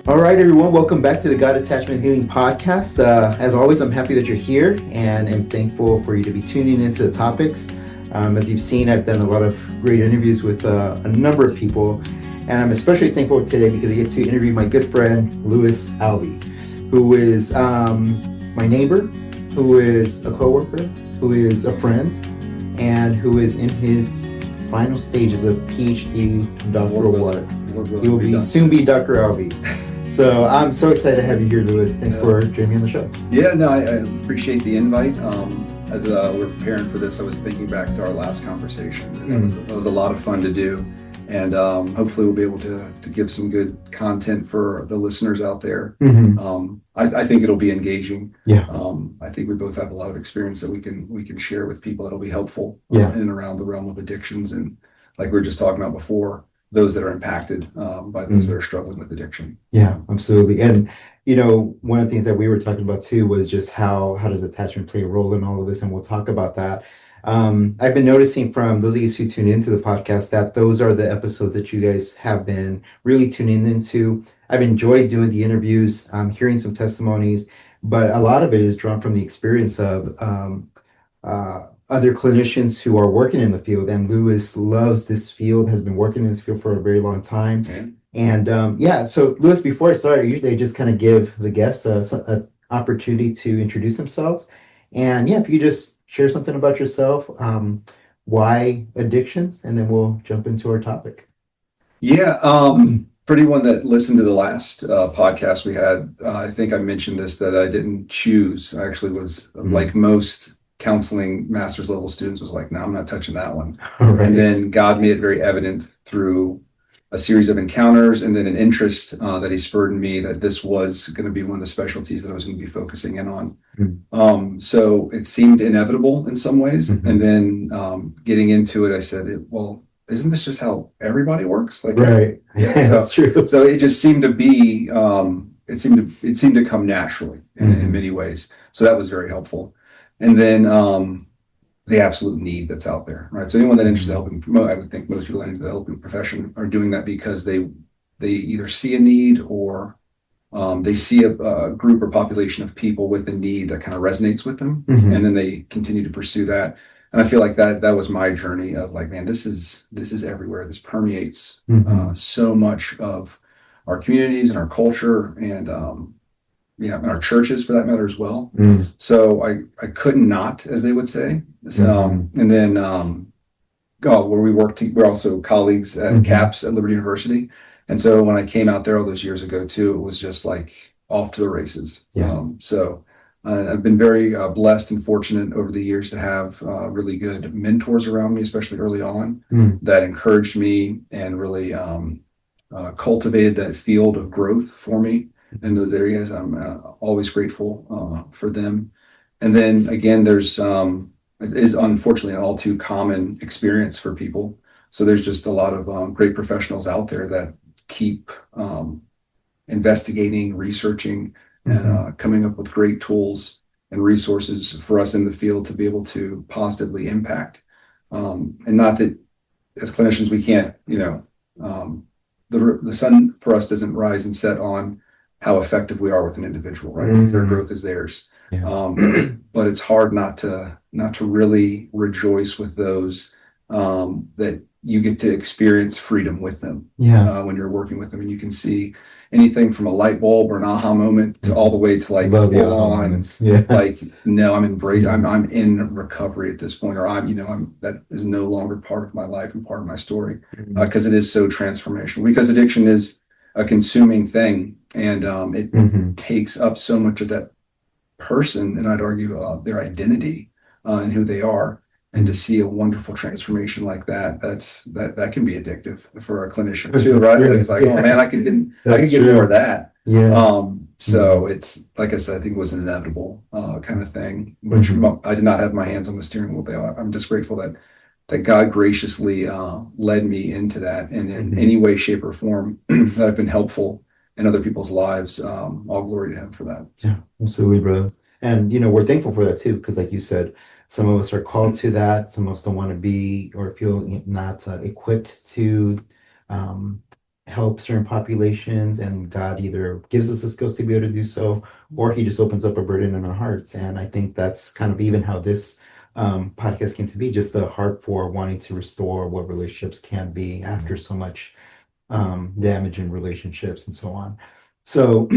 All right, everyone, welcome back to the God Attachment Healing Podcast. As always, I'm happy that you're here and am thankful for you to be tuning into the topics. As you've seen, I've done a lot of great interviews with a number of people, and I'm especially thankful today because I get to interview my good friend, Louis Alvey, who is my neighbor, who is a coworker, who is a friend, and who is in his final stages of PhD doctoral work. He will soon be Dr. Alvey. So I'm so excited to have you here, Louis. Thanks for joining me on the show. Yeah, no, I appreciate the invite. As we're preparing for this, I was thinking back to our last conversation. And that was a lot of fun to do. And hopefully we'll be able to give some good content for the listeners out there. I think it'll be engaging. Yeah. I think we both have a lot of experience that we can share with people that'll be helpful in and around the realm of addictions. And like we were just talking about before, those that are impacted by those that are struggling with addiction. Yeah, absolutely. And one of the things that we were talking about too was just how does attachment play a role in all of this, and we'll talk about that. I've been noticing from those of you who tune into the podcast that those are the episodes that you guys have been really tuning into. I've enjoyed doing the interviews, hearing some testimonies, but a lot of it is drawn from the experience of other clinicians who are working in the field. And Louis loves this field, has been working in this field for a very long time. Okay. And so Louis, before I start, usually I just kind of give the guests an opportunity to introduce themselves. And if you just share something about yourself, why addictions, and then we'll jump into our topic. Yeah, for anyone that listened to the last podcast we had, I think I mentioned this, that I didn't choose. I actually was like most counseling master's level students, was like, no, I'm not touching that one. Right. And then God made it very evident through a series of encounters and then an interest that he spurred in me that this was going to be one of the specialties that I was going to be focusing in on. So it seemed inevitable in some ways. And then getting into it, I said, well, isn't this just how everybody works? Like, right. Yeah, that's true. So it just seemed to be, it seemed to come naturally in many ways. So that was very helpful. And then the absolute need that's out there, right? So anyone that interested in helping promote, I would think most people into the helping profession are doing that because they either see a need or they see a group or population of people with a need that kind of resonates with them, and then they continue to pursue that. And I feel like that was my journey of like, man, this is everywhere. This permeates so much of our communities and our culture, and and our churches for that matter as well. So I couldn't not, as they would say. And then where we worked, we're also colleagues at CAPS at Liberty University. And so when I came out there all those years ago too, it was just like off to the races. So I've been very blessed and fortunate over the years to have really good mentors around me, especially early on, that encouraged me and really cultivated that field of growth for me in those areas. I'm always grateful for them. And then again, there's it is unfortunately an all too common experience for people. So there's just a lot of great professionals out there that keep investigating, researching, and coming up with great tools and resources for us in the field to be able to positively impact. And not that as clinicians we can't, the sun for us doesn't rise and set on how effective we are with an individual, right? Because their growth is theirs. But it's hard not to really rejoice with those that you get to experience freedom with them when you're working with them, and you can see anything from a light bulb or an aha moment to all the way to like full on like, no, I'm in recovery at this point, or that is no longer part of my life and part of my story, because it is so transformational, because addiction is a consuming thing, and it takes up so much of that person, and I'd argue their identity and who they are. And to see a wonderful transformation like that, that can be addictive for a clinician too, right? It's like, oh man, I can get more of that. So it's like I said, I think it was an inevitable kind of thing, which I did not have my hands on the steering wheel there. I'm just grateful that God graciously led me into that, and in any way, shape, or form that I've been helpful in other people's lives. All glory to Him for that. Yeah, absolutely, brother. And we're thankful for that too, because like you said, some of us are called to that. Some of us don't want to be or feel not equipped to help certain populations, and God either gives us the skills to be able to do so, or he just opens up a burden in our hearts. And I think that's kind of even how this podcast came to be, just the heart for wanting to restore what relationships can be after so much damage in relationships and so on. So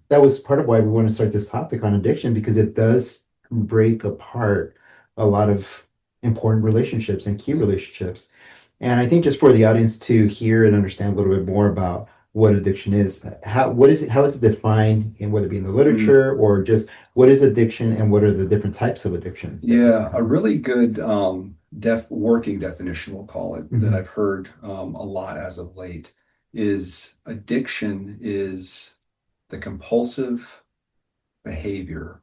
that was part of why we want to start this topic on addiction, because it does break apart a lot of important relationships and key relationships. And I think just for the audience to hear and understand a little bit more about what addiction is, how is it defined, in whether it be in the literature or just what is addiction and what are the different types of addiction? Yeah, a really good working definition, we'll call it, that Mhm. I've heard a lot as of late is addiction is the compulsive behavior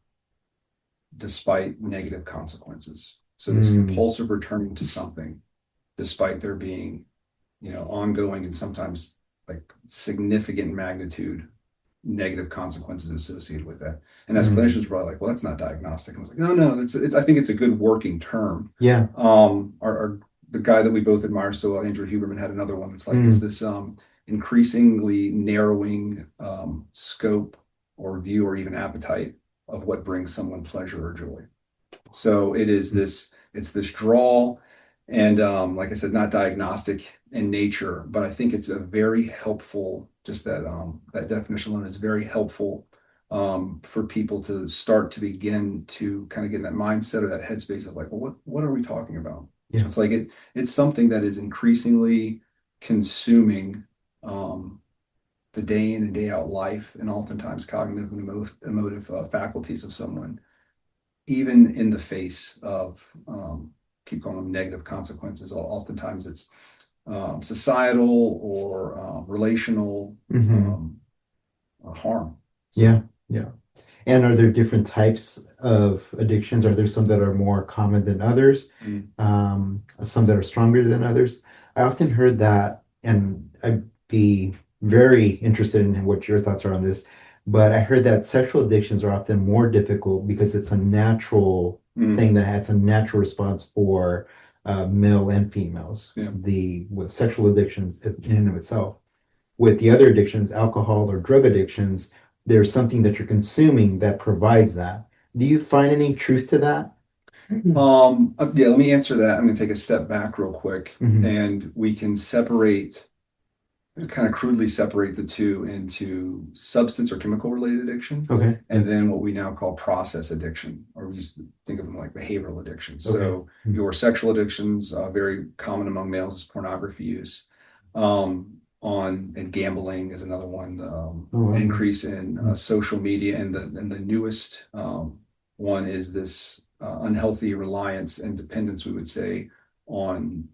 despite negative consequences. So this Mm, compulsive returning to something despite there being, ongoing and sometimes like significant magnitude negative consequences associated with that. And as mm. clinicians, we're like, well, that's not diagnostic. And I was like, no, I think it's a good working term. Yeah. The guy that we both admire so well, Andrew Huberman, had another one that's like, it's Mm, this increasingly narrowing scope or view or even appetite of what brings someone pleasure or joy. So it's this draw, and like I said, not diagnostic in nature, but I think it's a very helpful, just that definition alone is very helpful for people to start to begin to kind of get in that mindset or that headspace of like, well, what are we talking about? yeah. It's like it's something that is increasingly consuming the day in and day out life and oftentimes cognitive and emotive faculties of someone, even in the face of keep calling them negative consequences. Oftentimes it's societal or relational Hmm. harm. Yeah. So Yeah. And are there different types of addictions? Are there some that are more common than others? mm, Some that are stronger than others? I often heard that, and I'd be very interested in what your thoughts are on this. But I heard that sexual addictions are often more difficult because it's a natural mm, thing that has a natural response for male and females. yeah. The with sexual addictions in and of itself. With the other addictions, alcohol or drug addictions, there's something that you're consuming that provides that. Do you find any truth to that? Yeah, let me answer that. I'm going to take a step back real quick, Hmm. and we can kind of crudely separate the two into substance or chemical related addiction, Okay. Yeah. and then what we now call process addiction, or we used to think of them like behavioral addiction. Okay. So your sexual addictions, very common among males, is pornography use. And gambling is another one. Oh, wow. Increase in Mm. social media, and the newest one is this unhealthy reliance and dependence, we would say, on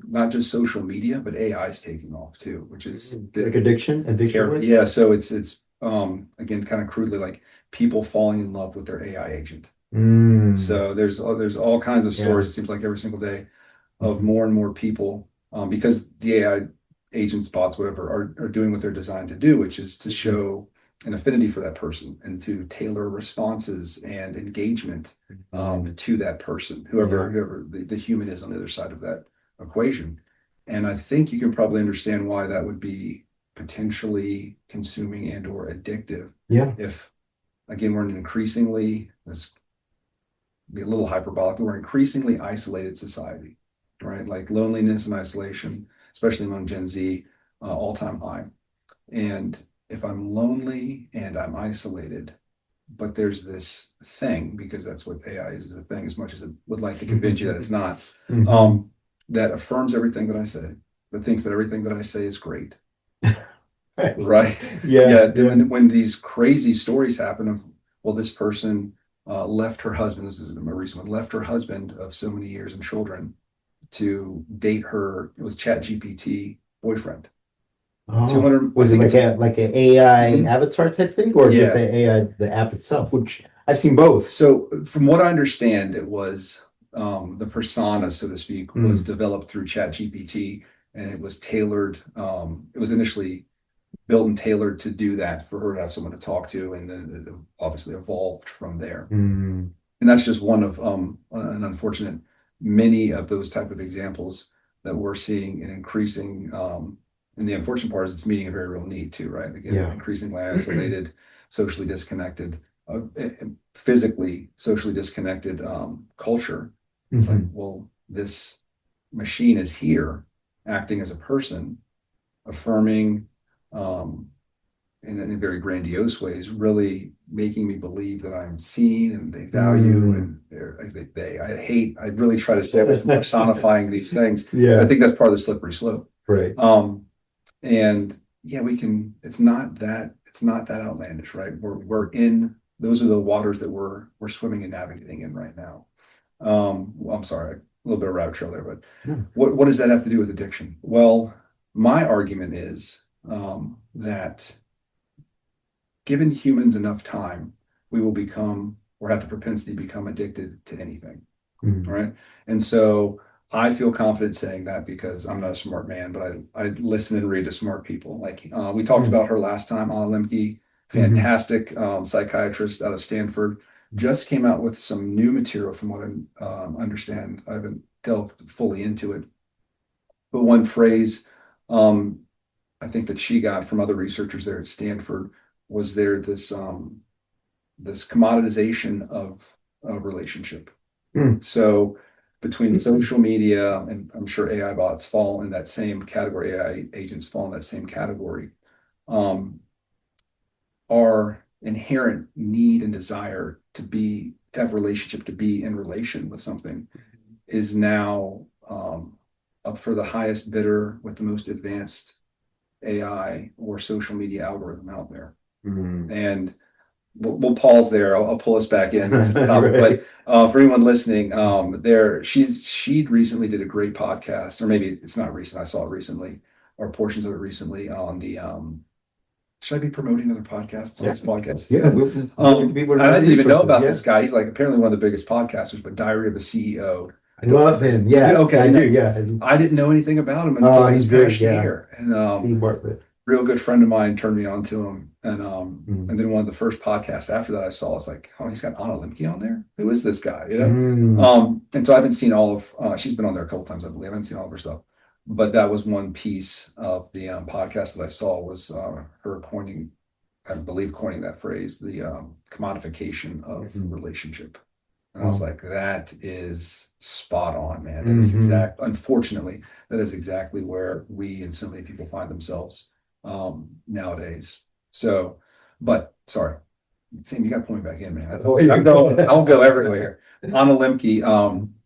not just social media, but AI is taking off too, which is Like addiction was? yeah. So it's again kind of crudely like people falling in love with their AI agent. Mm. So there's all kinds of Yeah. stories. It seems like every single day of Mhm. more and more people because the AI agents, bots, whatever, are doing what they're designed to do, which is to Mhm. show an affinity for that person and to tailor responses and engagement to that person, Yeah. whoever the human is on the other side of that equation. And I think you can probably understand why that would be potentially consuming and or addictive Yeah. if, again, we're in an increasingly, let's be a little hyperbolic, but we're an increasingly isolated society, right? Like loneliness and isolation, especially among Gen Z, all-time high. And if I'm lonely and I'm isolated, but there's this thing, because that's what AI is a thing, as much as it would like to convince you that it's not, Hmm. um, that affirms everything that I say, that thinks that everything that I say is great, right? Yeah. Yeah, then Yeah. when these crazy stories happen of, well, this person left her husband, this is a recent one, left her husband of so many years and children to date her, it was Chat GPT boyfriend. Oh, 200, I was it think like it's a, a AI Mhm. avatar type thing, or just the Yeah. AI, the app itself? Which I've seen both. So from what I understand, it was the persona, so to speak, was Mm. developed through Chat GPT, and it was tailored. It was initially built and tailored to do that for her to have someone to talk to, and then it obviously evolved from there. Mm. And that's just one of an unfortunate many of those type of examples that we're seeing in And the unfortunate part is it's meeting a very real need too, right? Again, Yeah. increasingly isolated, socially disconnected, physically, socially disconnected culture. It's like, well, this machine is here acting as a person, affirming in very grandiose ways, really making me believe that I'm seen and they value and I really try to stay away from personifying these things. Yeah. I think that's part of the slippery slope. Right. And yeah, it's not that outlandish, right? We're in, those are the waters that we're swimming and navigating in right now. Well, I'm sorry, a little bit of rabbit trail there, but what does that have to do with addiction? Well, my argument is that given humans enough time, we will become or have the propensity to become addicted to anything. Right. And so I feel confident saying that because I'm not a smart man, but I listen and read to smart people. Like we talked about her last time, Anna Lemke, fantastic psychiatrist out of Stanford, just came out with some new material from what I understand. I haven't delved fully into it. But one phrase I think that she got from other researchers there at Stanford was this commoditization of a relationship. So between social media and I'm sure AI bots fall in that same category, AI agents fall in that same category, our inherent need and desire to have a relationship, to be in relation with something is now up for the highest bidder with the most advanced AI or social media algorithm out there. And we'll pause there. I'll pull us back in. Right. But for anyone listening, she recently did a great podcast, or maybe it's not recent. I saw it recently, or portions of it recently on the. Should I be promoting other podcasts on this podcast? Yeah. I didn't even know about this guy. He's like apparently one of the biggest podcasters, but Diary of a CEO. I love him. Yeah. Okay. I do. Yeah. I didn't know anything about him until this past year. And Steve Bartlett. Real good friend of mine turned me on to him. And then one of the first podcasts after that I saw, I was like, oh, he's got Anna Lemke on there? Who is this guy? You know? And so I haven't seen all of, she's been on there a couple times, I believe. I haven't seen all of her stuff. But that was one piece of the podcast that I saw was her coining that phrase, the commodification of relationship. And I was like, that is spot on, man. That is unfortunately, that is exactly where we and so many people find themselves nowadays. So, but sorry, Sam, you got to pull me back in, man. I'll go everywhere. Anna Lemke,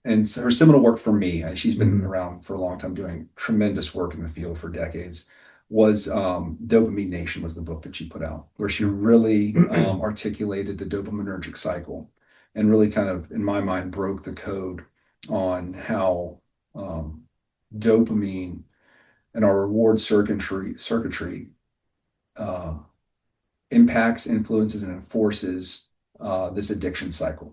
and her seminal work for me, and she's been around for a long time doing tremendous work in the field for decades, was Dopamine Nation was the book that she put out, where she really articulated the dopaminergic cycle and really kind of, in my mind, broke the code on how dopamine and our reward circuitry impacts, influences, and enforces this addiction cycle.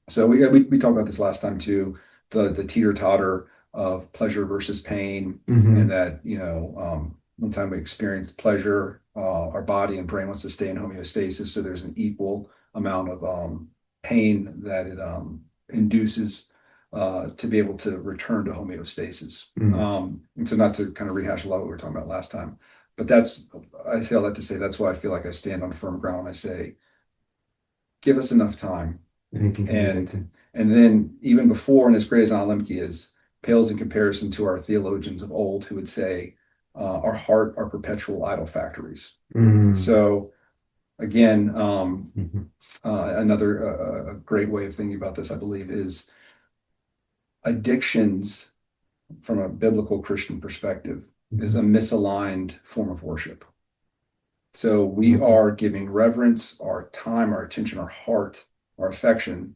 So we talked about this last time too, the teeter-totter of pleasure versus pain, and that, one time we experience pleasure, our body and brain wants to stay in homeostasis, so there's an equal amount of pain that it induces to be able to return to homeostasis. And so not to kind of rehash a lot of what we were talking about last time, but I say all that to say that's why I feel like I stand on firm ground when I say, give us enough time. And then even before, and as great as Anna Lemke is, pales in comparison to our theologians of old who would say, our heart are perpetual idol factories. So again, another great way of thinking about this, I believe, is addictions from a biblical Christian perspective is a misaligned form of worship. So we are giving reverence, our time, our attention, our heart, our affection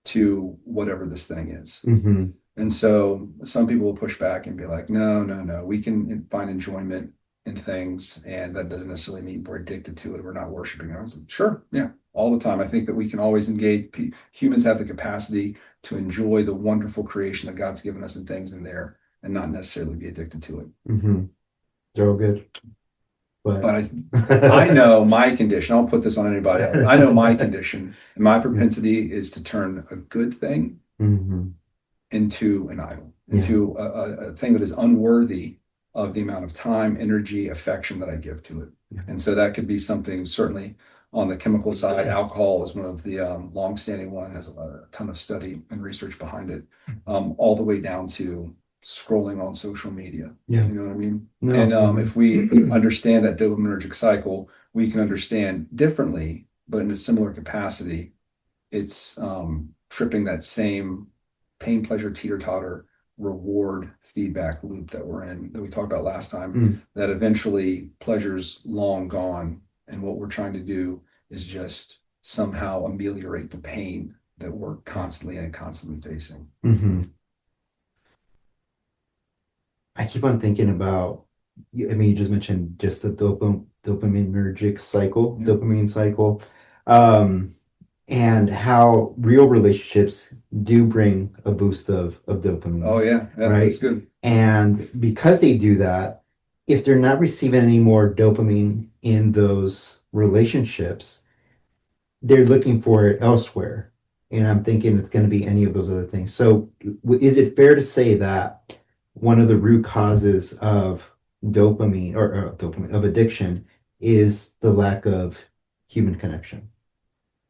to whatever this thing is. And so some people will push back and be like, no, we can find enjoyment in things, and that doesn't necessarily mean we're addicted to it. We're not worshiping it. I was like, sure, yeah, all the time. I think that we can always engage. Humans have the capacity to enjoy the wonderful creation that God's given us and things in there, and not necessarily be addicted to it. They're all good. But I know my condition. I'll put this on anybody else. I know my condition, and my propensity is to turn a good thing into an idol, into a thing that is unworthy of the amount of time, energy, affection that I give to it. Yeah. And so that could be something certainly on the chemical side. Alcohol is one of the longstanding one, has a ton of study and research behind it, all the way down to scrolling on social media. Yeah. You know what I mean? No. And if we understand that dopaminergic cycle, we can understand differently, but in a similar capacity, it's tripping that same pain, pleasure, teeter-totter, reward feedback loop that we're in, that we talked about last time, that eventually pleasure's long gone. And what we're trying to do is just somehow ameliorate the pain that we're constantly and constantly facing. I keep on thinking about, I mean, you just mentioned just the dopaminergic cycle, dopamine cycle, and how real relationships do bring a boost of dopamine. Oh yeah, right? That's good. And because they do that, if they're not receiving any more dopamine in those relationships, they're looking for it elsewhere. And I'm thinking it's going to be any of those other things. So is it fair to say that one of the root causes of dopamine or dopamine of addiction is the lack of human connection?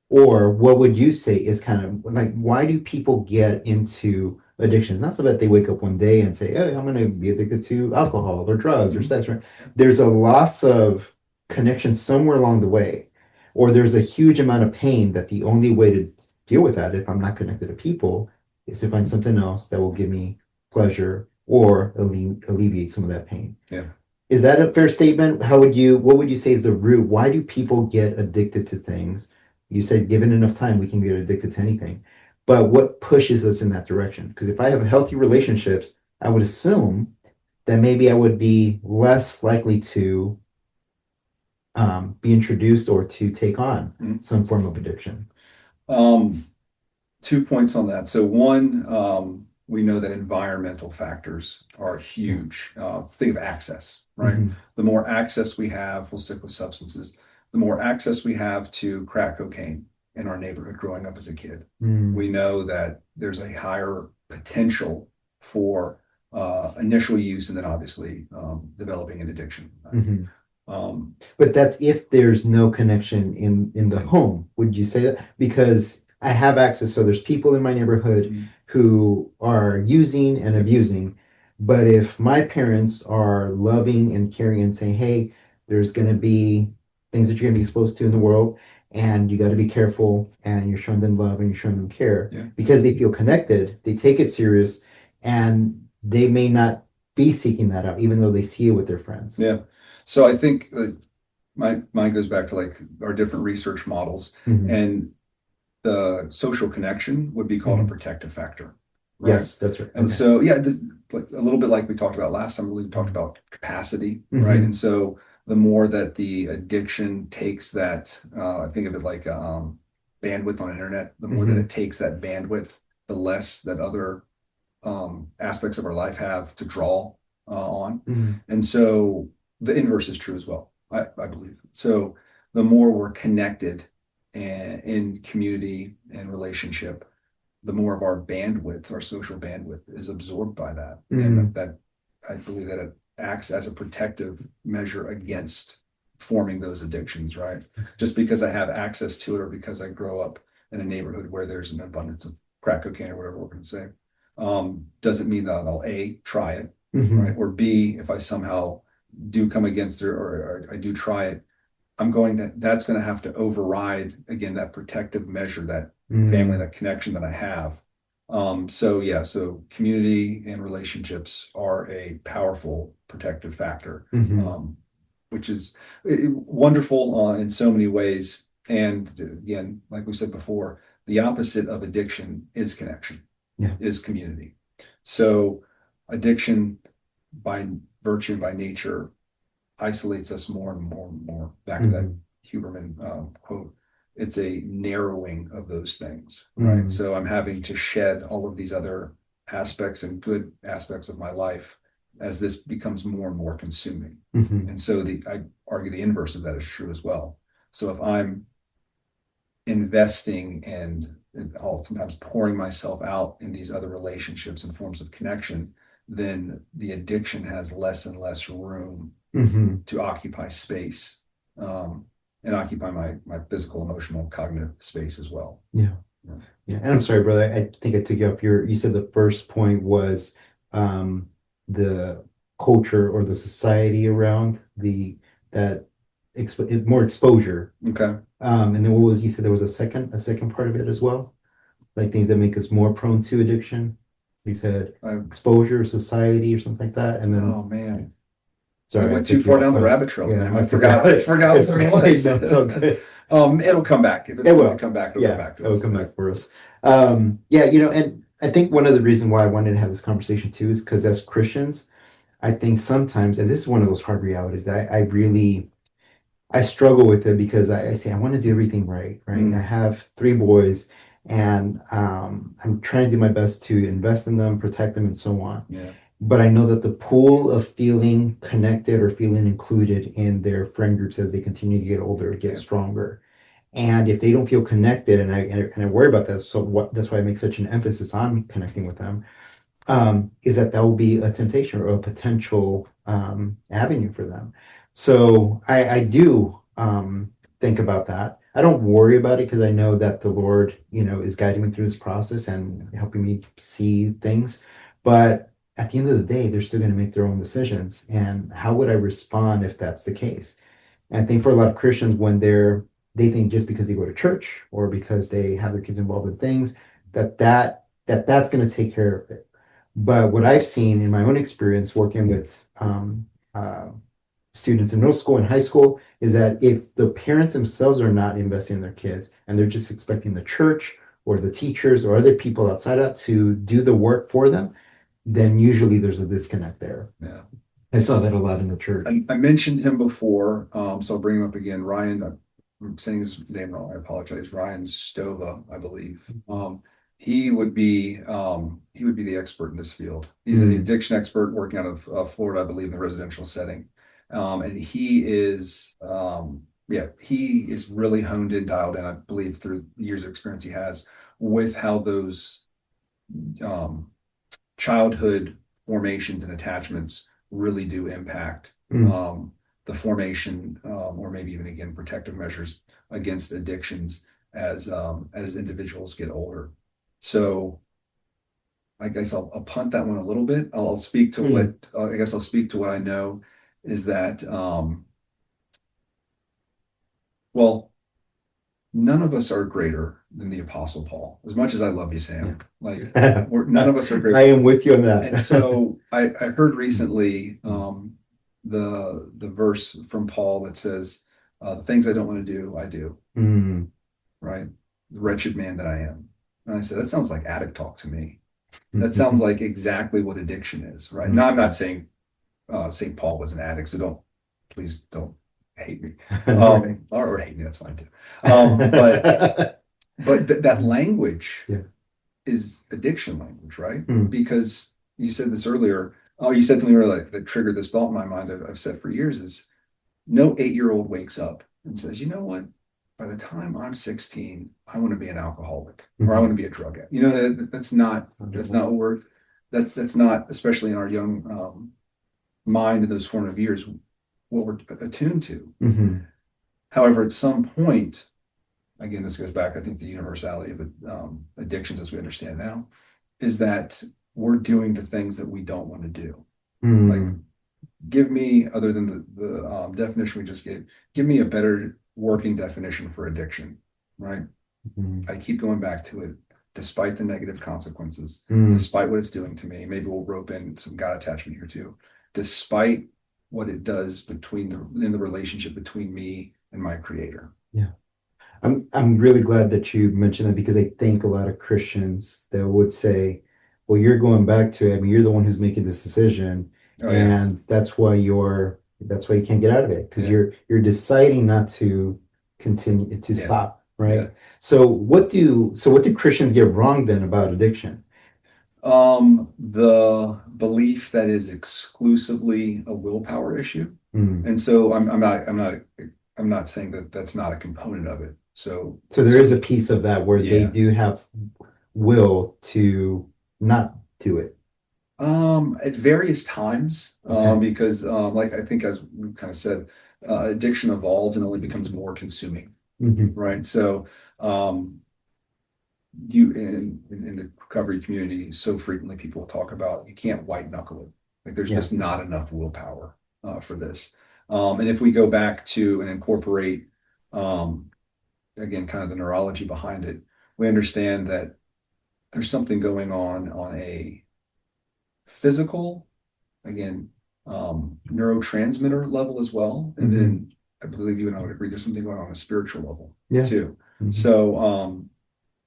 Or what would you say is kind of like, why do people get into addiction? It's not so that they wake up one day and say, hey, I'm going to be addicted to alcohol or drugs or sex. Right? There's a loss of connection somewhere along the way, or there's a huge amount of pain that the only way to deal with that, if I'm not connected to people, is to find something else that will give me pleasure or alleviate some of that pain. Yeah. Is that a fair statement? What would you say is the root? Why do people get addicted to things? You said given enough time, we can get addicted to anything. But what pushes us in that direction? Because if I have healthy relationships, I would assume that maybe I would be less likely to be introduced or to take on some form of addiction. 2 points on that. So one, we know that environmental factors are huge. Think of access, right? The more access we have, we'll stick with substances. The more access we have to crack cocaine in our neighborhood growing up as a kid, we know that there's a higher potential for initial use and then obviously developing an addiction. But that's if there's no connection in the home. Would you say that? Because I have access, so there's people in my neighborhood who are using and abusing. But if my parents are loving and caring and saying, hey, there's going to be things that you're going to be exposed to in the world, and you got to be careful, and you're showing them love and you're showing them care because they feel connected, they take it serious, and they may not be seeking that out, even though they see it with their friends. Yeah. So I think mine goes back to like our different research models, and the social connection would be called a protective factor. Right? Yes, that's right. And so, yeah, like a little bit like we talked about last time, we talked about capacity, right? And so the more that the addiction takes that, I think of it like bandwidth on internet, the more that it takes that bandwidth, the less that other aspects of our life have to draw on. And so the inverse is true as well, I believe. So the more we're connected and in community and relationship, the more of our bandwidth, our social bandwidth, is absorbed by that. And that I believe that it acts as a protective measure against forming those addictions, right? Just because I have access to it or because I grow up in a neighborhood where there's an abundance of crack cocaine or whatever we're going to say, doesn't mean that I'll A, try it, right? Or B, if I somehow do come against it or I do try it, that's going to have to override again that protective measure, that family, that connection that I have. So community and relationships are a powerful protective factor, which is wonderful in so many ways. And again, like we said before, the opposite of addiction is connection, is community. So addiction by virtue and by nature isolates us more and more and more. Back to that Huberman quote, it's a narrowing of those things, right? So I'm having to shed all of these other aspects and good aspects of my life as this becomes more and more consuming. And so I argue the inverse of that is true as well. So if I'm investing and oftentimes pouring myself out in these other relationships and forms of connection, then the addiction has less and less room to occupy space, and occupy my physical, emotional, cognitive space as well. Yeah. Yeah. Yeah. And I'm sorry, brother. I think I took you off you said the first point was the culture or the society around that more exposure. Okay. And then what was you said there was a second part of it as well? Like things that make us more prone to addiction. You said exposure, society, or something like that. And then Oh man. sorry, I went too far down the rabbit trails, yeah, man. I forgot what it was. No, it's all good. It'll come back. If it's It going will. to come back, it'll come back to It'll us. come back for us. Yeah, and I think one of the reasons why I wanted to have this conversation too is because as Christians, I think sometimes, and this is one of those hard realities that I struggle with it because I say I want to do everything right, right? Mm. I have 3 boys, and I'm trying to do my best to invest in them, protect them, and so on. Yeah. But I know that the pool of feeling connected or feeling included in their friend groups as they continue to get older gets stronger. And if they don't feel connected, and I worry about that, that's why I make such an emphasis on connecting with them, is that will be a temptation or a potential avenue for them. So I do think about that. I don't worry about it because I know that the Lord, is guiding me through this process and helping me see things. But at the end of the day, they're still going to make their own decisions. And how would I respond if that's the case? And I think for a lot of Christians, when they think just because they go to church or because they have their kids involved in things, that's going to take care of it. But what I've seen in my own experience working with uh, students in middle school and high school is that if the parents themselves are not investing in their kids and they're just expecting the church or the teachers or other people outside of to do the work for them, then usually there's a disconnect there. Yeah. I saw that a lot in the church. I mentioned him before, so I'll bring him up again. Ryan, I'm saying his name wrong. I apologize. Ryan Stova, I believe. He would be the expert in this field. He's an addiction expert working out of Florida, I believe, in the residential setting. And he is really honed in, dialed in, I believe, through years of experience he has with how those childhood formations and attachments really do impact the formation, or maybe even again protective measures against addictions as individuals get older. So I guess I'll punt that one a little bit. I'll speak to what I know is that none of us are greater than the Apostle Paul. As much as I love you, Sam, none of us are greater. I am with you on that. And so I heard recently the verse from Paul that says, "The things I don't want to do, I do." Right? The wretched man that I am. And I said, that sounds like addict talk to me. That sounds like exactly what addiction is, right? Now, I'm not saying St. Paul was an addict, so please don't hate me. Or hate me, that's fine too. But that language is addiction language, right? Because you said this earlier. Oh, you said something earlier that triggered this thought in my mind. I've said for years is no 8-year-old wakes up and says, you know what? By the time I'm 16, I want to be an alcoholic or I want to be a drug addict. That's not what that's not, especially in our young mind in those formative years, what we're attuned to. However, at some point, again, this goes back, I think, the universality of addictions as we understand now, is that we're doing the things that we don't want to do. Like, give me, other than the definition we just gave, give me a better working definition for addiction, right? I keep going back to it, despite the negative consequences, despite what it's doing to me. Maybe we'll rope in some God attachment here too. Despite what it does in the relationship between me and my creator. Yeah. I'm really glad that you mentioned that because I think a lot of Christians that would say, well, you're going back to it. I mean, you're the one who's making this decision. And that's why you can't get out of it because you're deciding not to continue to stop, right? So what do Christians get wrong then about addiction? The belief that is exclusively a willpower issue. And so I'm not saying that that's not a component of it. So there is a piece of that where they do have will to not do it. At various times, Okay. because like I think as we kind of said, addiction evolves and only becomes more consuming, Hmm. right? So you in the recovery community, so frequently people talk about you can't white knuckle it. Like there's Yeah. just not enough willpower for this. And if we go back to and incorporate um, again kind of the neurology behind it, we understand that there's something going on a physical, again, neurotransmitter level as well. And Hmm. then I believe you and I would agree there's something going on a spiritual level Yeah. too. Hmm. So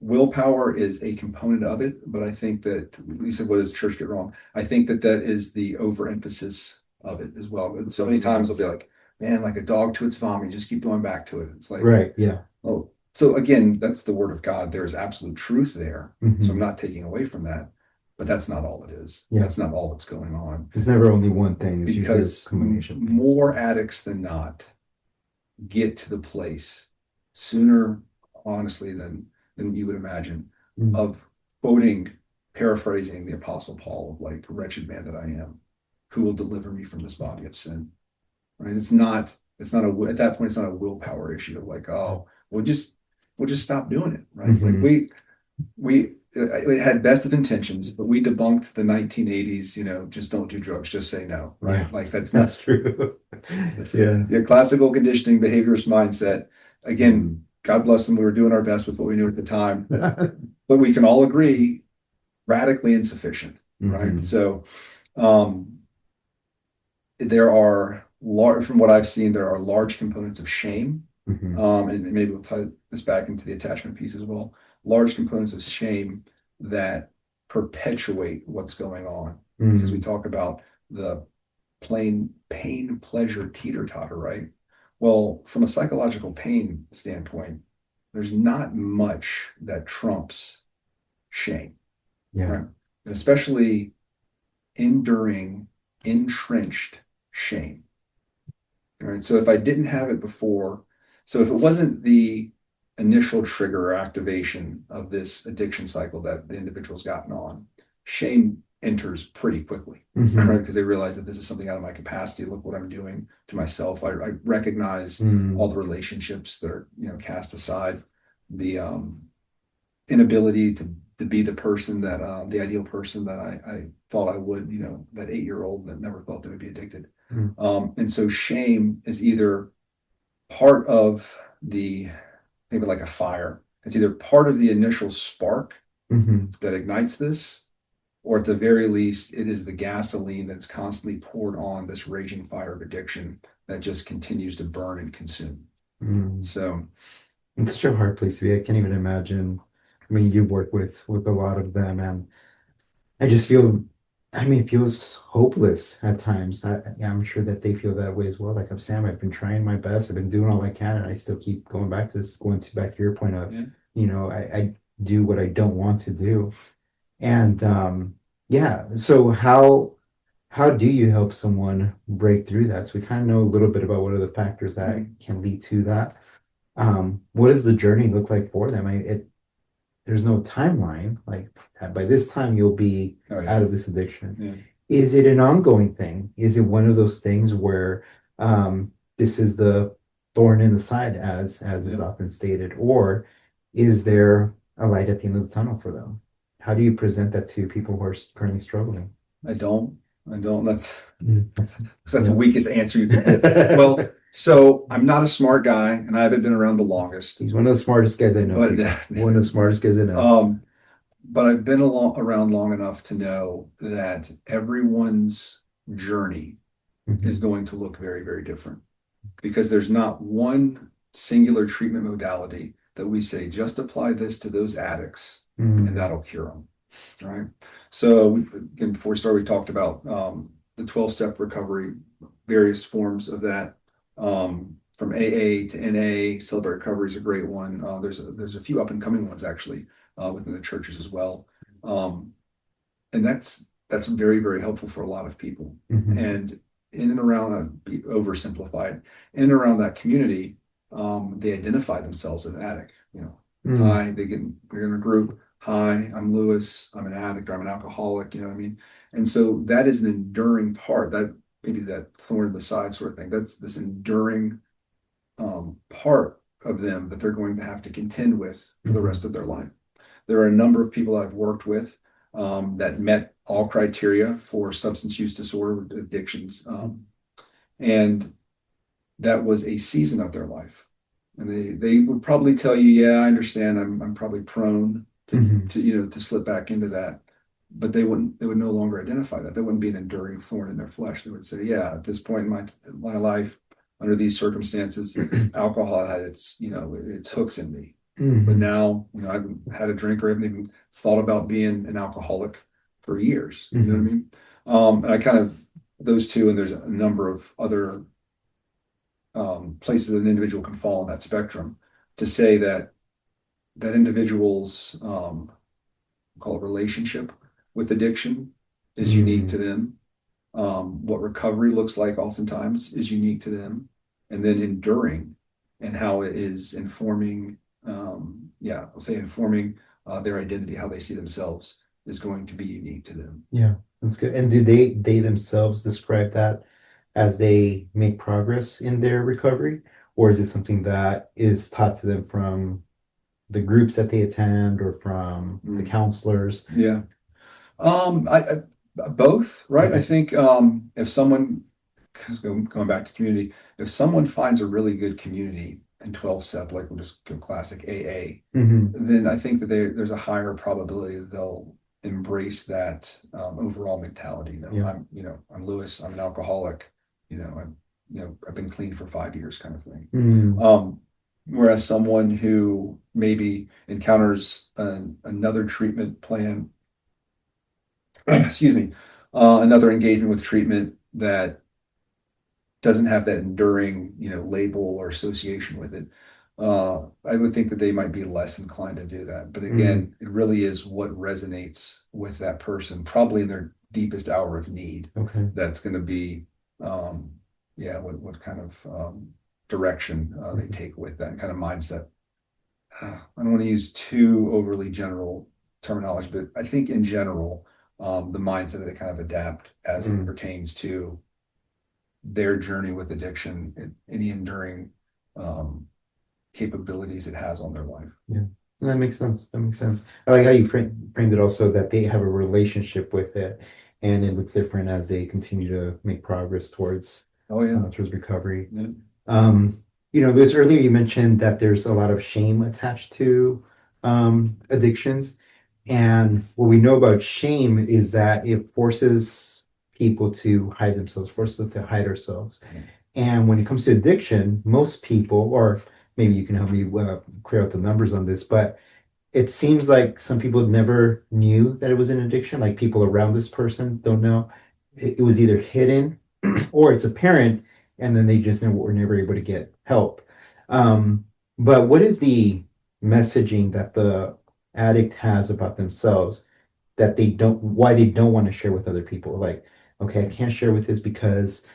willpower is a component of it, but I think that you said, what does the church get wrong? I think that that is the overemphasis of it as well. And so many times I'll be like, man, like a dog to its vomit, you just keep going back to it. It's like, Right. Yeah. oh, so again, that's the word of God. There is absolute truth there. So I'm Hmm. not taking away from that, but that's not all it is. Yeah. That's not all that's going on It's never only one thing. It's usually a because combination of things. more addicts than not get to the place sooner, honestly, than you would imagine, Mm. of quoting, paraphrasing the Apostle Paul of like, wretched man that I am, who will deliver me from this body of sin? Right? It's not at that point, it's not a willpower issue of like, oh, we'll just stop doing it, right? Like Hmm. we it had best of intentions, but we debunked the 1980s, just don't do drugs, just say no, Yeah. right? Like that's That's not true. Yeah. yeah, classical conditioning behaviorist mindset. Mhm. Again, God bless them, we were doing our best with what we knew at the time, but we can all agree radically insufficient, right? Hmm. So um there are large, from what I've seen, there are large components of shame. Hmm. And maybe we'll tie this back into the attachment piece as well. Large components of shame that perpetuate what's going on because we Hmm. talk about the plain pain pleasure teeter totter, right? Well, from a psychological pain standpoint, there's not much that trumps shame, Yeah. right? And especially enduring, entrenched shame. Right. So if I didn't have it before, so if it wasn't the initial trigger or activation of this addiction cycle that the individual's gotten on, shame enters pretty quickly, right? Hmm. Because they realize that this is something out of my capacity. Look what I'm doing to myself. I recognize all Mm. the relationships that are, cast aside, the inability to be the person that the ideal person that I thought I would, that 8-year old that never thought they would be addicted. Mm. And so shame is either part of the, maybe like a fire. It's either part of the initial spark Hmm. that ignites this, or at the very least, it is the gasoline that's constantly poured on this raging fire of addiction that just continues to burn and consume. Mm. So, It's such a hard place to be. I can't even imagine. I mean, you work with a lot of them, and I just feel, I mean, it feels hopeless at times. Yeah, I'm sure that they feel that way as well. Like I'm Sam, I've been trying my best. I've been doing all I can, and I still keep going back to this, back to your point of, yeah, I do what I don't want to do. And yeah, so how do you help someone break through that? So we kind of know a little bit about what are the factors that mhm, can lead to that. What does the journey look like for them? There's no timeline. Like by this time you'll be oh yeah, out of this addiction. yeah, Is it an ongoing thing? Is it one of those things where this is the thorn in the side, as is yeah. often stated, or is there a light at the end of the tunnel for them? How do you present that to people who are currently struggling? I don't, I don't. Mm. That's the Yeah. weakest answer you could get. Well, so I'm not a smart guy, and I haven't been around the longest, He's one of the smartest guys I know, but people. One of the smartest guys I know. um, but I've been around long enough to know that everyone's journey is Mhm. going to look very, very different because there's not one singular treatment modality that we say just apply this to those addicts and Mm. that'll cure them. Right. So again, before we started, we talked about the 12-step recovery, various forms of that. From AA to NA, Celebrate Recovery is a great one. There's a few up and coming ones actually within the churches as well. Um, and that's very, very helpful for a lot of people. Mhm. And in and around, be oversimplified, in and around that community, they identify themselves as addict. Mm. Hi, we're in a group. hi, I'm Lewis, I'm an addict, or I'm an alcoholic, you know what I mean? And so that is an enduring part, that maybe that thorn in the side sort of thing. That's this enduring part of them that they're going to have to contend with for the rest of their life. There are a number of people I've worked with that met all criteria for substance use disorder addictions. And that was a season of their life. And they would probably tell you, yeah, I understand. I'm probably prone to slip back into that. But they would no longer identify that. That wouldn't be an enduring thorn in their flesh. They would say, yeah, at this point in my life, under these circumstances, alcohol had its hooks in me. But now, I haven't had a drink or haven't even thought about being an alcoholic for years. You know what I mean? And I kind of those two, and there's a number of other places that an individual can fall on that spectrum, to say that individual's call it relationship with addiction is unique to them. What recovery looks like oftentimes is unique to them, and then enduring and how it is informing, let's say informing their identity, how they see themselves is going to be unique to them. Yeah, that's good. And do they themselves describe that as they make progress in their recovery, or is it something that is taught to them from the groups that they attend or from the counselors? Yeah. I both, right? Okay. I think if someone, 'cause going back to community, if someone finds a really good community in 12 step, like we'll just go classic AA, then I think that there's a higher probability that they'll embrace that overall mentality. Yeah. I'm Lewis, I'm an alcoholic, I've been clean for 5 years kind of thing. Whereas someone who maybe encounters another treatment plan, excuse me, another engagement with treatment that doesn't have that enduring, label or association with it, I would think that they might be less inclined to do that. But again, it really is what resonates with that person, probably in their deepest hour of need. Okay. That's going to be, what kind of direction they take with that kind of mindset. I don't want to use too overly general terminology, but I think in general, the mindset that they kind of adapt as it pertains to their journey with addiction and any enduring capabilities it has on their life. Yeah, that makes sense. That makes sense. I like how you framed it also, that they have a relationship with it, and it looks different as they continue to make progress towards towards recovery. This earlier you mentioned that there's a lot of shame attached to addictions. And what we know about shame is that it forces people to hide themselves, forces us to hide ourselves. And when it comes to addiction, most people, or maybe you can help me clear out the numbers on this, but it seems like some people never knew that it was an addiction. Like people around this person don't know. It was either hidden or it's apparent, and then they just were never able to get help. But what is the messaging that the addict has about themselves that why they don't want to share with other people? Like, okay, I can't share with this because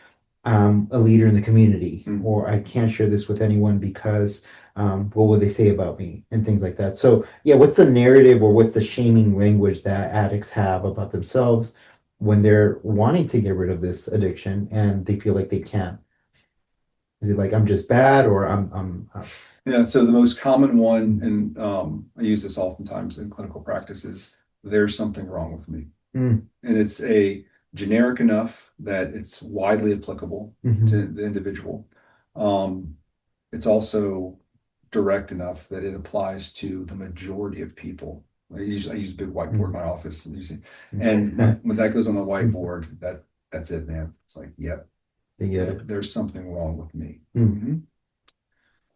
I'm a leader in the community, or I can't share this with anyone because what will they say about me, and things like that. So yeah, what's the narrative or what's the shaming language that addicts have about themselves when they're wanting to get rid of this addiction and they feel like they can't? Is it like I'm just bad, or I'm Yeah, so the most common one, and I use this oftentimes in clinical practice, is there's something wrong with me. And it's a generic enough that it's widely applicable to the individual. It's also direct enough that it applies to the majority of people. I use a big whiteboard in my office, and when that goes on the whiteboard, that's it, man. It's like, yep, there's something wrong with me.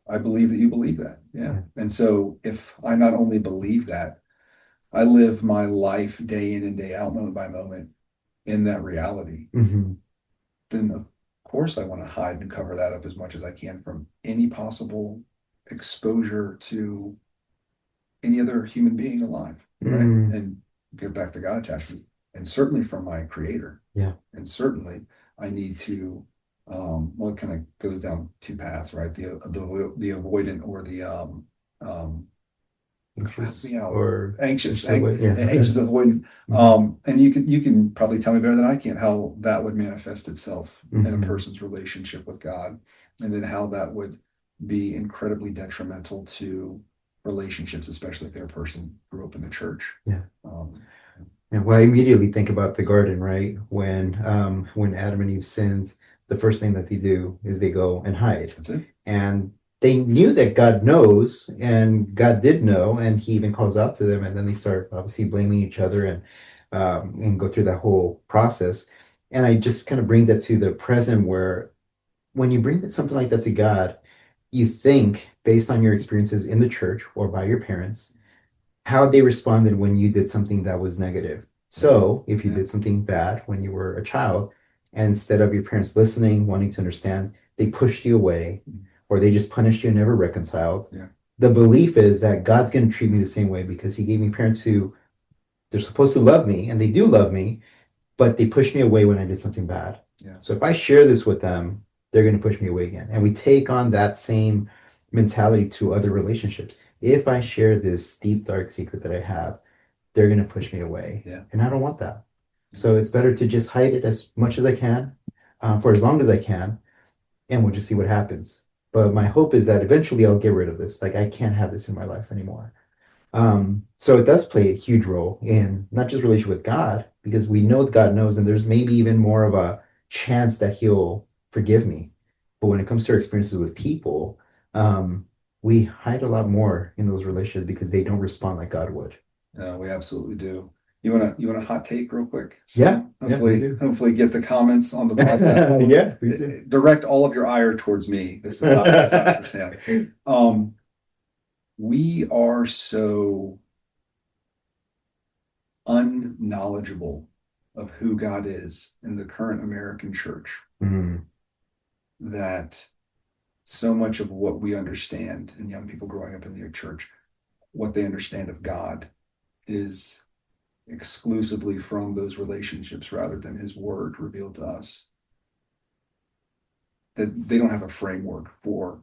I believe that you believe that. Yeah. And so if I not only believe that, I live my life day in and day out, moment by moment, in that reality, then of course I want to hide and cover that up as much as I can from any possible exposure to any other human being alive, right? And get back to God attachment, and certainly from my creator. Yeah. And certainly I need to it kind of goes down two paths, right? The avoidant or the Anxious me out. or Anxious, yeah. anxious avoidant. Mhm. And you can probably tell me better than I can how that would manifest itself in a Mhm. person's relationship with God, and then how that would be incredibly detrimental to relationships, especially if their person grew up in the church. Yeah. Um, And well, I immediately think about the garden, right? When Adam and Eve sinned, the first thing that they do is they go and hide. that's it. And they knew that God knows, and God did know, and He even calls out to them, and then they start obviously blaming each other and go through that whole process. And I just kind of bring that to the present, where when you bring something like that to God, you think based on your experiences in the church or by your parents how they responded when you did something that was negative. So if you Yeah. did something bad when you were a child, and instead of your parents listening, wanting to understand, they pushed you away, or they just punished you and never reconciled. Yeah. The belief is that God's going to treat me the same way because He gave me parents who they're supposed to love me, and they do love me, but they pushed me away when I did something bad. Yeah. So if I share this with them, they're going to push me away again. And we take on that same mentality to other relationships. If I share this deep, dark secret that I have, they're going to push me away. Yeah. And I don't want that. So it's better to just hide it as much as I can, for as long as I can, and we'll just see what happens. But my hope is that eventually I'll get rid of this. Like, I can't have this in my life anymore. So it does play a huge role in not just relationship with God, because we know that God knows, and there's maybe even more of a chance that He'll forgive me. But when it comes to our experiences with people, we hide a lot more in those relationships because they don't respond like God would. We absolutely do. You want a hot take real quick? Yeah, Hopefully, please do. hopefully get the comments on the podcast. Yeah, please do. Direct all of your ire towards me. This is not, it's not for Sam. We are so unknowledgeable of who God is in the current American church Mhm. that so much of what we understand in young people growing up in the church, what they understand of God is exclusively from those relationships rather than His word revealed to us. That they don't have a framework for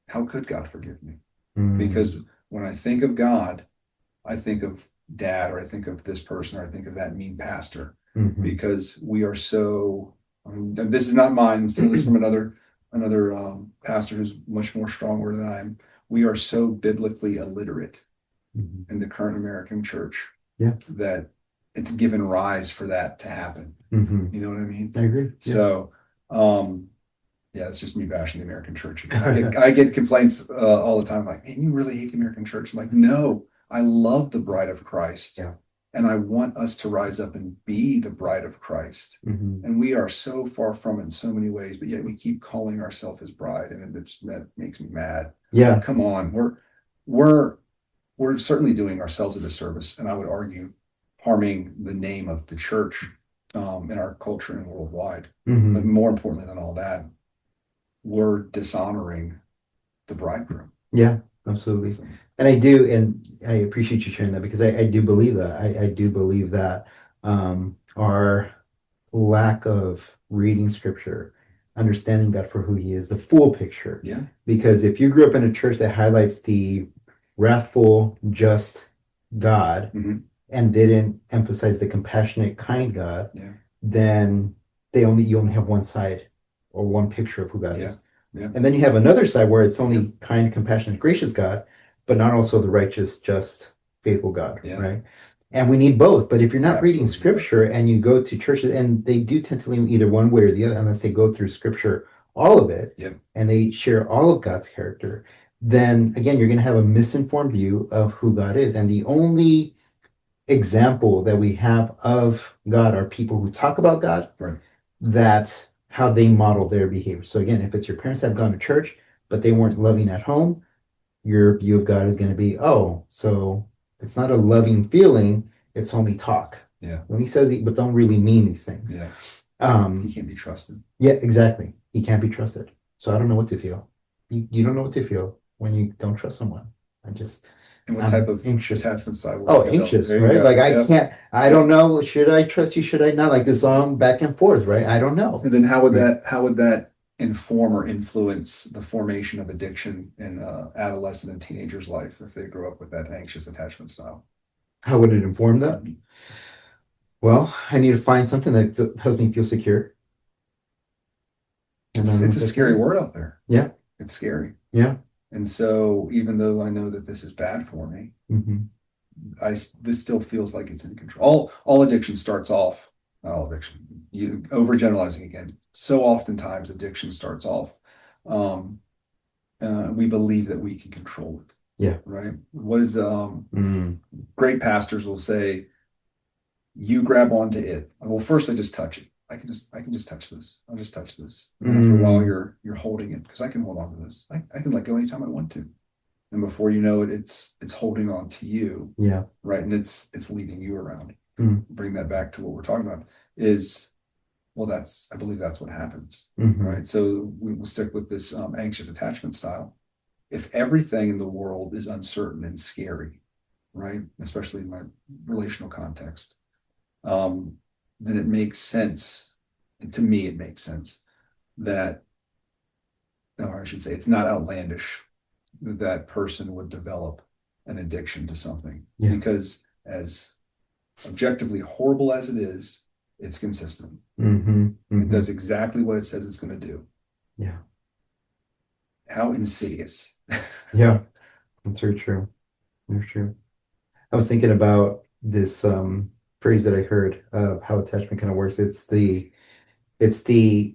how could God forgive me? Mhm. Because when I think of God, I think of dad, or I think of this person, or I think of that mean pastor, Mhm. because we are so, this is not mine, I'm saying this from another pastor who's much more stronger than I am. We are so biblically illiterate Mhm. in the current American church, Yeah, that it's given rise for that to happen. Mhm. You know what I mean? I agree. Yeah. So, yeah, it's just me bashing the American church again. I get complaints all the time, like, man, you really hate the American church. I'm like, no, I love the bride of Christ. Yeah. And I want us to rise up and be the bride of Christ. Mhm. And we are so far from it in so many ways, but yet we keep calling ourselves His bride, and that makes me mad. Yeah. Come on, we're certainly doing ourselves a disservice, and I would argue harming the name of the church in our culture and worldwide. Mhm. But more importantly than all that, we're dishonoring the bridegroom. Yeah, absolutely. So, And I do, and I appreciate you sharing that, because I do believe that. I do believe that our lack of reading scripture, understanding God for who He is, the full picture. yeah, Because if you grew up in a church that highlights the wrathful, just God, Mhm. and didn't emphasize the compassionate, kind God, Yeah. then you only have one side or one picture of who God Yeah. is. Yeah. And then you have another side where it's only kind, compassionate, gracious God, but not also the righteous, just, faithful God, Yeah. right? And we need both. But if you're not reading Absolutely. scripture and you go to churches, and they do tend to lean either one way or the other, unless they go through scripture, all of it, Yep. and they share all of God's character, then again, you're going to have a misinformed view of who God is. And the only example that we have of God are people who talk about God. Right. That's how they model their behavior. So again, if it's your parents that have gone to church, but they weren't loving at home, your view of God is going to be, oh, so it's not a loving feeling, it's only talk. Yeah. When He says it, but don't really mean these things. Yeah. He can't be trusted. Yeah, exactly. He can't be trusted. So I don't know what to feel. You don't know what to feel when you don't trust someone. And what I'm type of anxious. attachment style? Oh, anxious, There you right? go. Like Yep. I don't know. Should I trust you? Should I not? Like the song back and forth, right? I don't know. And then how would Right. that inform or influence the formation of addiction in adolescent and teenagers' life if they grow up with that anxious attachment style? How would it inform that? Well, I need to find something that helps me feel secure. And I don't know It's if a that's scary right. word out there. Yeah, It's scary. yeah. And so even though I know that this is bad for me, Hmm. this still feels like it's in control. All addiction starts off, all addiction, you overgeneralizing again. So oftentimes addiction starts off. Um, we believe that we can control it. Yeah. Right. What is Mm. great pastors will say, you grab onto it. Well, first I just touch it. I can just touch this. I'll just touch this. And then after a while Mm. you're holding it because I can hold on to this. I can let go anytime I want to. And before you know it, it's holding on to you. Yeah. Right. And it's leading you around. Mm. Bring that back to what we're talking about is, well, I believe that's what happens. Hmm. Right. So we will stick with this anxious attachment style. If everything in the world is uncertain and scary, right, especially in my relational context, then it makes sense. And to me, it makes sense that, or I should say, it's not outlandish that that person would develop an addiction to something. Yeah. Because as objectively horrible as it is, it's consistent. Hmm. It does exactly what it says it's going to do. Yeah. How insidious. Yeah. That's very true. Very true. I was thinking about this phrase that I heard of how attachment kind of works. It's the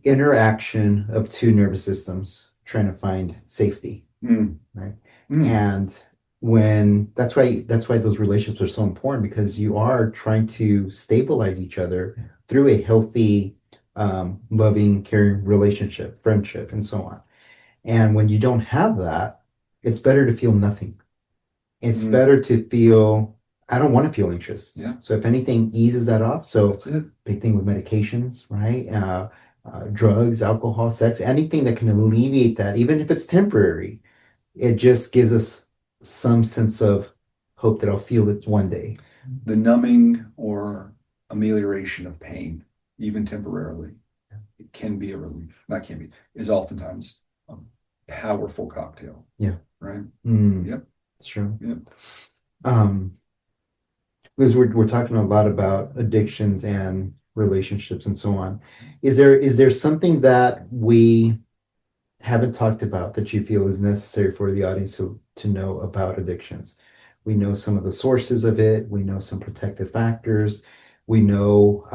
interaction of two nervous systems trying to find safety, Mm, right? mm, And when that's why those relationships are so important because you are trying to stabilize each other through a healthy, loving, caring relationship, friendship, and so on. And when you don't have that, it's better to feel nothing. It's mm. better to feel, I don't want to feel anxious. Yeah, So if anything eases that off, so that's it. big thing with medications, right? Drugs, alcohol, sex, anything that can alleviate that, even if it's temporary, it just gives us some sense of hope that I'll feel it one day. The numbing or amelioration of pain, even temporarily, it can be a relief. Not can be, is oftentimes a powerful cocktail. Yeah. Right. Mm, Yep. it's true. Yep. Um, Liz, we're talking a lot about addictions and relationships and so on. Is there something that we haven't talked about that you feel is necessary for the audience to know about addictions? We know some of the sources of it. We know some protective factors. We know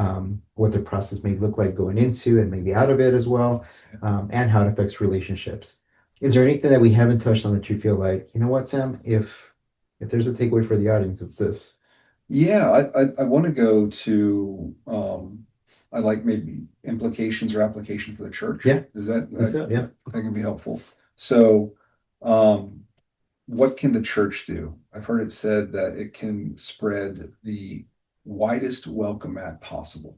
what the process may look like going into and maybe out of it as well, and how it affects relationships. Is there anything that we haven't touched on that you feel like, you know what, Sam, if there's a takeaway for the audience, it's this. Yeah, I want to go to I like maybe implications or application for the church. Yeah, Is that that's it. Yeah. that can be helpful? So, um, what can the church do? I've heard it said that it can spread the widest welcome mat possible,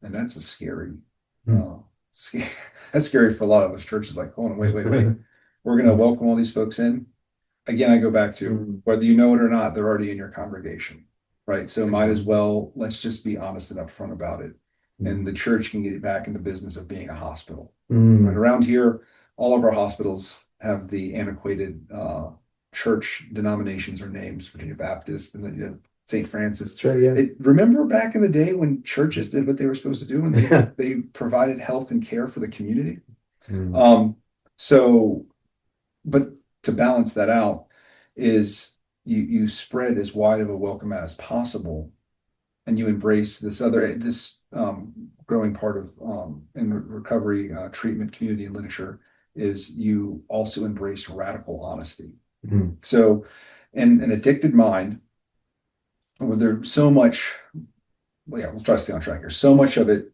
and that's a scary, Hmm. uh, sca- that's scary for a lot of us churches. Like, hold on, wait, we're going to welcome all these folks in. Again, I go back to Mm. whether you know it or not, they're already in your congregation, right? So might as Mhm. well, let's just be honest and upfront about it. And the Mm. church can get it back in the business of being a hospital. Right Mm. around here, all of our hospitals have the antiquated church denominations or names, Virginia Baptist and then St. Francis. That's right. Yeah. Remember back in the day when churches did what they were supposed to do and Yeah. they provided health and care for the community. Mm. So but to balance that out is you spread as wide of a welcome as possible and you embrace this growing part of in recovery treatment community and literature is you also embrace radical honesty. Mm. So in an addicted mind where there's so much, well, yeah, we'll try to stay on track here. So much of it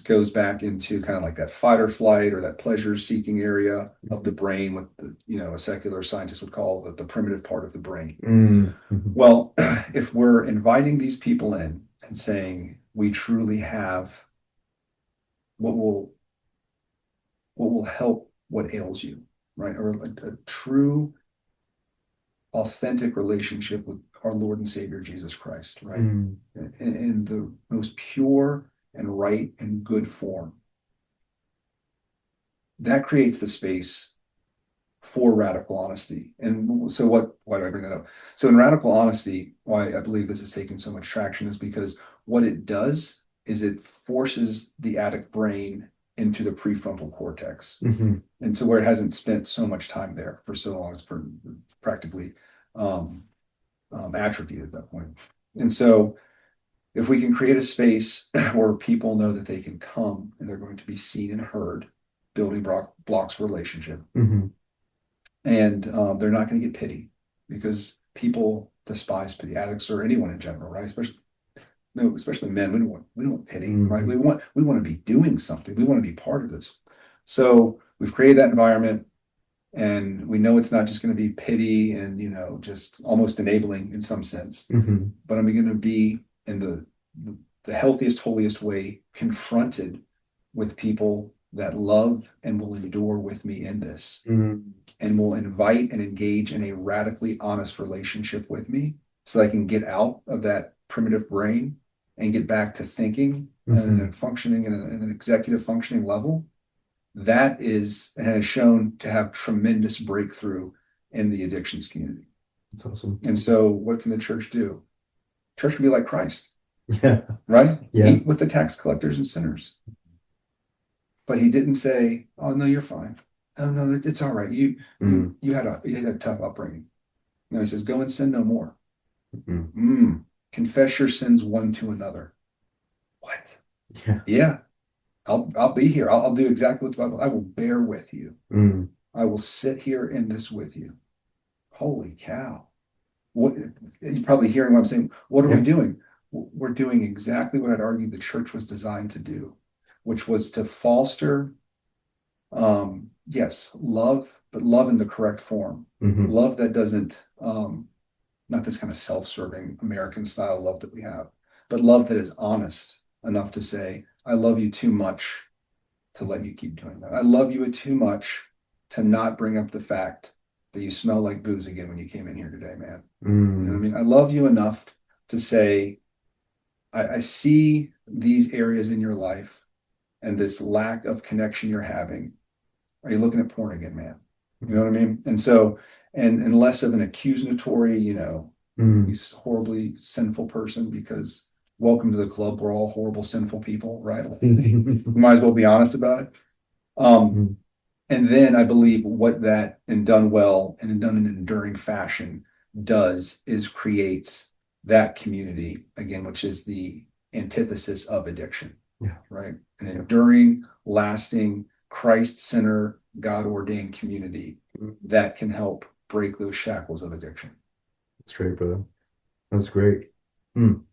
goes back into kind of like that fight or flight or that pleasure seeking area of the brain, what a secular scientist would call the primitive part of the brain. Mm. Mhm. Well, if we're inviting these people in and saying we truly have what will help what ails you, right? Or a true authentic relationship with our Lord and Savior Jesus Christ, right? Mm. In the most pure and right and good form. that creates the space for radical honesty. And so why do I bring that up? So in radical honesty, why I believe this is taking so much traction is because what it does is it forces the addict brain into the prefrontal cortex. Mm-hmm. And so where it hasn't spent so much time there for so long, it's practically atrophied at that point. And so if we can create a space where people know that they can come and they're going to be seen and heard, building blocks for relationship, Mm-hmm. and they're not going to get pity because people despise pity, addicts or anyone in general, right? Especially men. We don't want pity, Mm-hmm. right? We want to be doing something. We want to be part of this. So we've created that environment, and we know it's not just going to be pity and just almost enabling in some sense, Mm-hmm. but I'm going to be in the healthiest, holiest way confronted with people that love and will endure with me in this, Mm-hmm. and will invite and engage in a radically honest relationship with me so that I can get out of that primitive brain and get back to thinking and functioning in an executive functioning level. That has shown to have tremendous breakthrough in the addictions community. That's awesome. And so what can the church do? Church can be like Christ, Yeah. right? Yeah. Eat with the tax collectors and sinners. But he didn't say, "Oh no, you're fine. Oh no, it's all right. You had a tough upbringing." No, he says, "Go and sin no more. Confess your sins one to another." What? Yeah. Yeah, I'll be here. I'll do exactly what the Bible. I will bear with you. I will sit here in this with you. Holy cow! What you're probably hearing what I'm saying. What are we doing? We're doing exactly what I'd argue the church was designed to do, which was to foster, yes, love, but love in the correct form. Love that doesn't, not this kind of self-serving American style love that we have, but love that is honest enough to say, I love you too much to let you keep doing that. I love you too much to not bring up the fact that you smell like booze again when you came in here today, man. You know what I mean? I love you enough to say, I see these areas in your life and this lack of connection you're having. Are you looking at porn again, man? You know what I mean? And so, and less of an accusatory, he's a horribly sinful person, because welcome to the club. We're all horrible, sinful people, right? We might as well be honest about it. And then I believe what that, and done well and done in an enduring fashion, does is creates that community again, which is the antithesis of addiction. Yeah. Right. An enduring, lasting, Christ-centered, God-ordained community that can help break those shackles of addiction. That's great, brother. That's great. I'm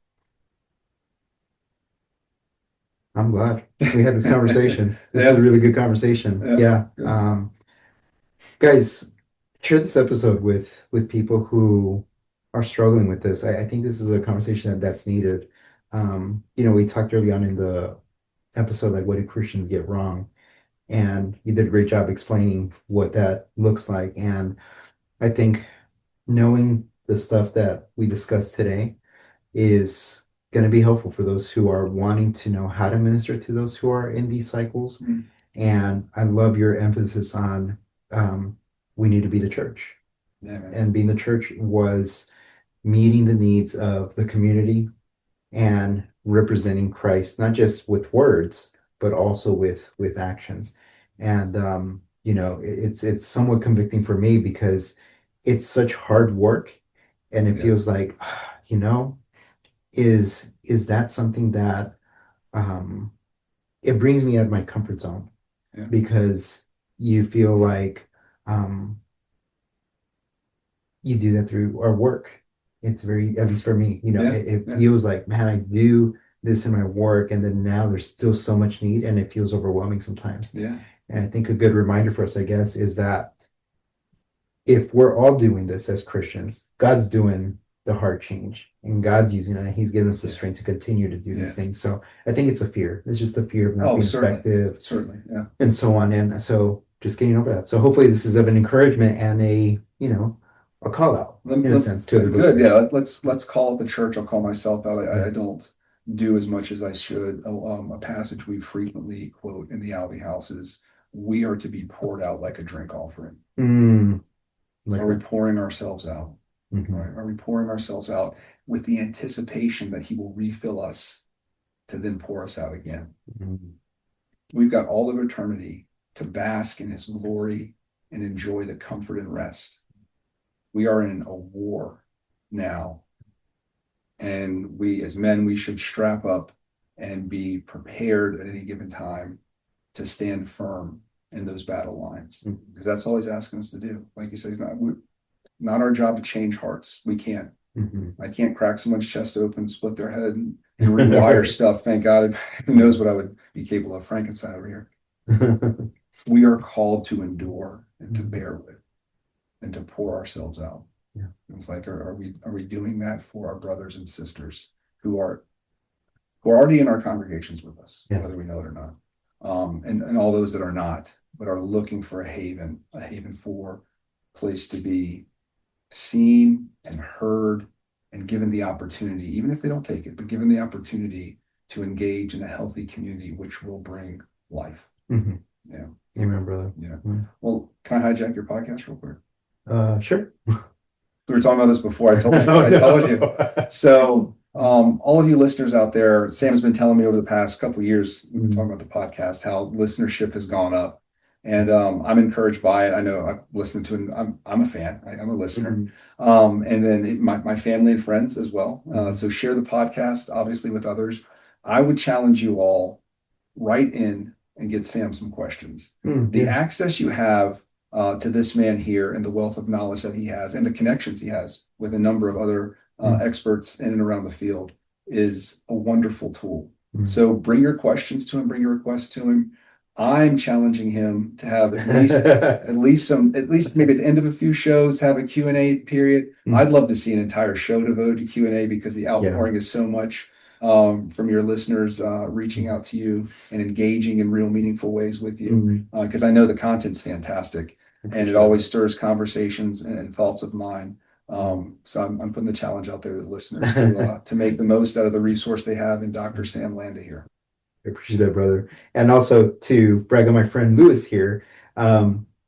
glad we had this conversation. This was a really good conversation. Yeah. Guys, share this episode with people who are struggling with this. I think this is a conversation that's needed. We talked early on in the episode, like, what do Christians get wrong? And you did a great job explaining what that looks like. And I think knowing the stuff that we discussed today is going to be helpful for those who are wanting to know how to minister to those who are in these cycles. And I love your emphasis on we need to be the church. And being the church was meeting the needs of the community and representing Christ, not just with words, but also with actions. And it's somewhat convicting for me, because it's such hard work, and it feels like, is that something that it brings me out of my comfort zone, because you feel like you do that through our work. It's very, at least for me, it feels like, man, I do this in my work, and then now there's still so much need, and it feels overwhelming sometimes. And I think a good reminder for us, I guess, is that if we're all doing this as Christians, God's doing the heart change, and God's using it, and He's given us the strength to continue to do these things. So I think it's a fear. It's just a fear of not being effective, and so on. And so just getting over that. So hopefully this is of an encouragement and a call out, in a sense, to the good. Yeah, let's call it the church. I'll call myself out. I don't do as much as I should. A passage we frequently quote in the Alvey house is we are to be poured out like a drink offering. Like Are we pouring ourselves out? Mhm. Right? Are we pouring ourselves out with the anticipation that he will refill us to then pour us out again? Mhm. We've got all of eternity to bask in his glory and enjoy the comfort and rest. We are in a war now. And we, as men, we should strap up and be prepared at any given time to stand firm in those battle lines. Mhm. Because that's all he's asking us to do. Like you say, it's not our job to change hearts. We can't. Mhm. I can't crack someone's chest open, split their head, and rewire stuff. Thank God. Who knows what I would be capable of? Frankenstein over here. We are called to endure and to bear with and to pour ourselves out. Yeah. It's like, are we doing that for our brothers and sisters who are already in our congregations with us, Yeah. whether we know it or not, and all those that are not, but are looking for a haven for place to be seen and heard and given the opportunity, even if they don't take it, but given the opportunity to engage in a healthy community, which will bring life. Mhm. Yeah. Amen, brother. Yeah. Mhm. Well, can I hijack your podcast real quick? Sure. We were talking about this before. I told you. Oh, I no. told you. So, all of you listeners out there, Sam's been telling me over the past couple of years, we've been talking about the podcast, how listenership has gone up, and I'm encouraged by it. I know I've listened to it. I'm a fan. I'm a listener, and then my family and friends as well. So share the podcast, obviously, with others. I would challenge you all, write in and get Sam some questions. The access you have to this man here and the wealth of knowledge that he has and the connections he has with a number of other experts in and around the field is a wonderful tool. So bring your questions to him, bring your requests to him. I'm challenging him to have at least maybe at the end of a few shows, have a Q&A period. I'd love to see an entire show devoted to Q&A because the outpouring is so much from your listeners reaching out to you and engaging in real meaningful ways with you. Because I know the content's fantastic and it always stirs conversations and thoughts of mine. So I'm putting the challenge out there to the listeners to make the most out of the resource they have in Dr. Sam Landa here. I appreciate that, brother. And also to brag on my friend Lewis here.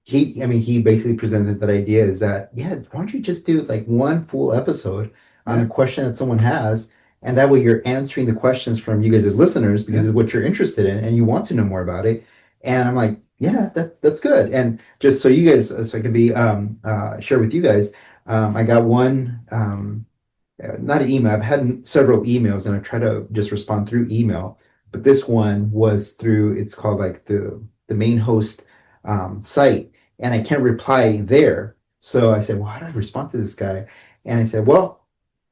He basically presented that idea is that, why don't you just do like one full episode on a question that someone has, and that way you're answering the questions from you guys as listeners because of what you're interested in and you want to know more about it. And I'm like, that's good. And just so you guys, so I can be share with you guys, I got one, not an email. I've had several emails, and I try to just respond through email. But this one was through, it's called like the main host site, and I can't reply there. So I said, well, how do I respond to this guy? And I said, well,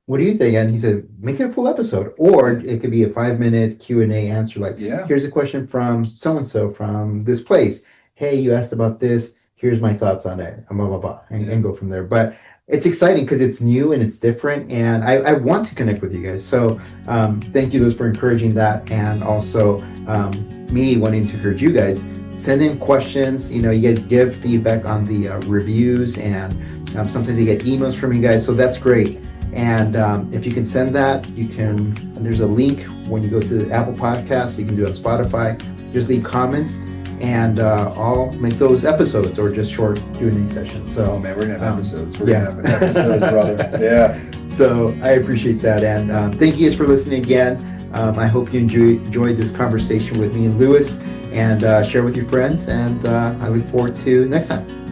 what do you think? And he said, make it a full episode, or it could be a 5-minute Q&A answer. Like, here's a question from so-and-so from this place. Hey, you asked about this. Here's my thoughts on it, blah, blah, blah, and go from there. But it's exciting because it's new and it's different, and I want to connect with you guys. So thank you, Liz, for encouraging that, and also me wanting to encourage you guys. Send in questions. You guys give feedback on the reviews, and sometimes you get emails from you guys, so that's great. And if you can send that, there's a link when you go to the Apple Podcast. You can do it on Spotify. Just leave comments, and I'll make those episodes or just short Q&A sessions. So, oh man, we're gonna have episodes. We're gonna have episodes, brother. Yeah. So I appreciate that, and thank you guys for listening again. I hope you enjoyed this conversation with me and Lewis, and share with your friends. And I look forward to next time.